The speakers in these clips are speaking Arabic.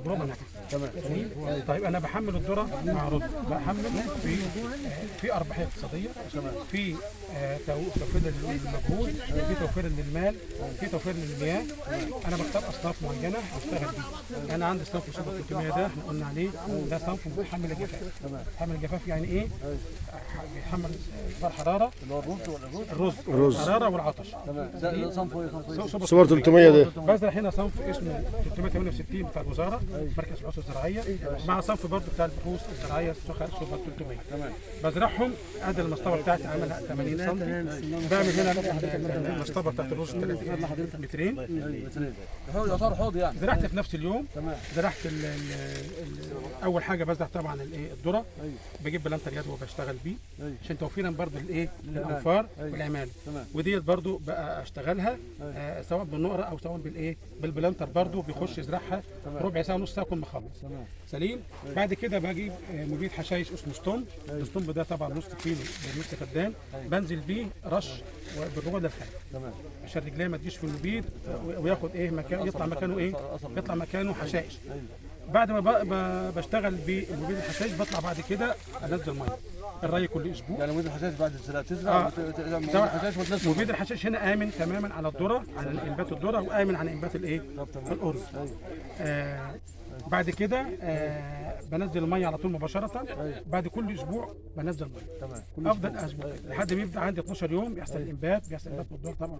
تجربه ناجحه. تمام. طيب انا بحمل الذره مع رز، بحمل في ارباحيه اقتصاديه، في توفير للمجهود، في توفير للمال، في توفير للمياه. انا بختار اصناف معينه بشتغل بيها. انا عندي صنف سوبر 300 ده احنا قلنا عليه، ده صنف بيحمل الجفاف. بيحمل الجفاف يعني ايه؟ بيحمل ارتفاع حراره، اللي هو الرز ولا الرز الحراره والعطش. تمام. ده صنفه ايه؟ صنفه ايه؟ سوبر 300 ده بزرع هنا صنف اسمه 368 بتاع الوزاره مركز البحوث الزراعيه، مع صنف برضه بتاع البحوث الزراعيه سوبر 300. تمام. بزرعهم. ادي المصطبه بتاعتي عاملها 80 سم. بعمل هنا المصطبه بتاعت الرز 3 مترين. يعتبر حوض يعني. زرعت في نفس اليوم. تمام. زرعت اول حاجه بزرع طبعا الذره، بجيب بلانتر يد وبشتغل بيه عشان توفيرا برضه للانفار والعماله. وديت برضه بقى اشتغلها سواء بالنقره او سواء بالبلانتر برضه بيخش يزرعها ربع ساعه نص ساعه اكون مخلص. سليم. بعد كده بجيب مبيد حشائش اسمه ستومب. الستومب ده طبعا نص كيلو بنص فدان، بنزل بيه رش بالربع للخلف عشان رجليه ما تجيش في المبيد وياخد مكان، يطلع مكانه يطلع مكانه حشائش. بعد ما بشتغل بالمبيد الحشائش بطلع بعد كده انزل ميه الري كل اسبوع. يعني مبيد الحشائش بعد الزراعه تزرع مبيد الحشائش وتنزل. مبيد الحشائش هنا امن تماما على الذره، على انبات الذره، وامن على انبات الارز. بعد كده بنزل الميه على طول مباشره. بعد كل اسبوع بنزل ميه. تمام. افضل اسبوع لحد ما يبدا عندي 12 يوم يحصل الانبات، بيحصل انبات بالذره طبعا.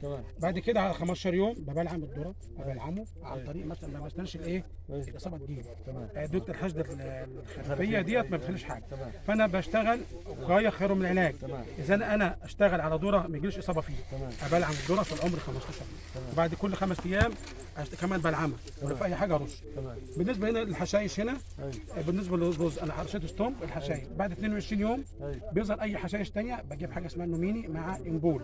تمام. بعد كده على 15 يوم ببلعم الذره، ببلعمه عن طريق مثلا ما بستنش الاصابه تجيلي. دوت الحشده الخلفيه ديت ما بتخليش حاجه. فانا بشتغل غايه خير من العلاج. اذا انا اشتغل على ذره ما يجيليش اصابه فيه، ابلعم الذره في العمر 15 يوم. وبعد كل 5 ايام كمان بلعمها، ولا في اي حاجه ارش. بالنسبه هنا للحشائش هنا، بالنسبه للرز انا حشيت ستومب الحشائش. بعد 22 يوم بيظهر اي حشائش ثانيه، بجيب حاجه اسمها نوميني مع امبول.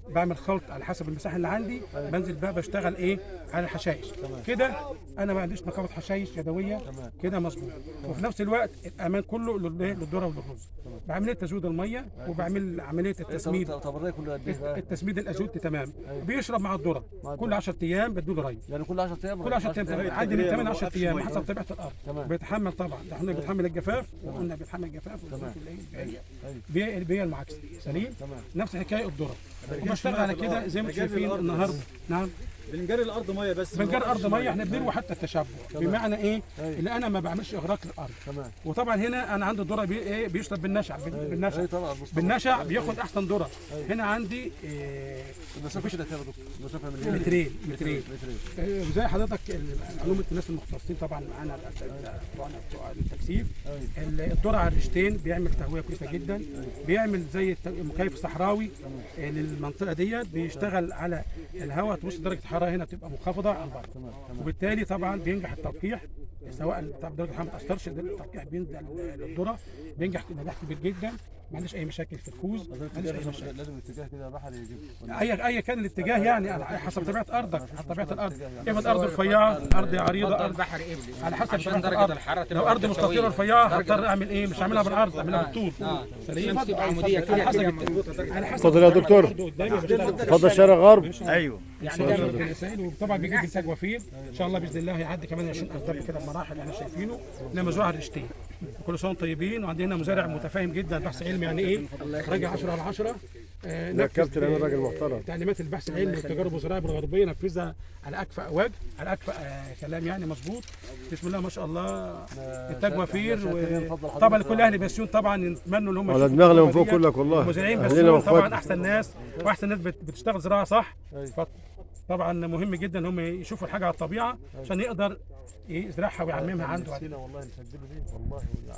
بعمل خلط على حسب المساحه اللي عندي، بنزل بقى بشتغل على الحشائش. كده انا ما عنديش نقابه حشائش يدويه، كده مظبوط. وفي نفس الوقت الامان كله للذره وللرز. بعمل تزويد الميه وبعمل عمليه التسميد. طب الري كله قد ايه؟ التسميد الازوتي تمام. بيشرب مع الذره كل 10 ايام بدون ري. يعني كل 10 ايام؟ كل 10 ايام عندي من 8 ل 10 ايام حسب طبيعه الارض. بيتحمل طبعا، احنا بنتحمل الجفاف، وقلنا بيتحمل الجفاف البيئه المعاكسه. سليم. نفس حكايه الذره. وبشتغل على كده زي ما انتم شايفين النهارده. نعم. بنجري الارض ميه بس. بنجري الارض ميه، احنا بنروي حتى التشبع. بمعنى اللي انا ما بعملش اغراق للارض. وطبعا هنا انا عندي الذره بيشرب بالنشع. بالنشع بياخد احسن ذره. هنا عندي المسافه كده كام يا دكتور؟ المسافه من مترين. زي حضرتك معلومه الناس المختصين طبعا معانا بتوع التكثيف. الذره على الريشتين بيعمل تهويه كويسه جدا. بيعمل زي المكيف الصحراوي للمنطقه ديت، بيشتغل على الهواء، توصل درجه الحراره هنا بتبقى منخفضه عن بره. وبالتالي طبعا بينجح التلقيح، سواء درجه الحراره ما تاثرش، التلقيح بينزل الذره بينجح نجاح كبير جدا. ما عنديش اي مشاكل في الكوز. لازم الاتجاه كده بحري يجيب. اي كان الاتجاه يعني على حسب طبيعه ارضك، على طبيعه الارض. اما الارض رفيعه، ارض عريضه، ارض بحري قبلي على حسب عشان درجه الحراره تبقى لو ارض مستطيله رفيعه هضطر اعمل مش هعملها بالعرض، اعملها بالطول. سليم. على حسب اتفضل يا دكتور. اتفضل شارع غرب. ايوه. وطبعا بيجيب انتاج وفير ان شاء الله باذن الله. هيعدي كمان 20 ارداب كده بمراحل اللي احنا شايفينه. انما مزروعه الريشتين. كل سنه طيبين. وعندنا مزارع متفاهم جدا، بحث علمي يعني راجع 10 على 10. يا كابتن انا راجل محترم. تعليمات البحث العلمي والتجارب الزراعيه بالغربيه نفذها على اكفأ وجه، على أكفأ كلام يعني مظبوط. بسم الله ما شاء الله. انتاج وفير. وطبعا لكل اهل بسيون طبعا نتمنوا ان هم على دماغنا من فوق كلك والله. المزارعين بسيون طبعا احسن ناس، واحسن ناس بتشتغل زراعه صح. طبعا مهم جدا ان هم يشوفوا الحاجه على الطبيعه عشان يقدر يزرعها ويعممها عنده. والله نسجله دي والله.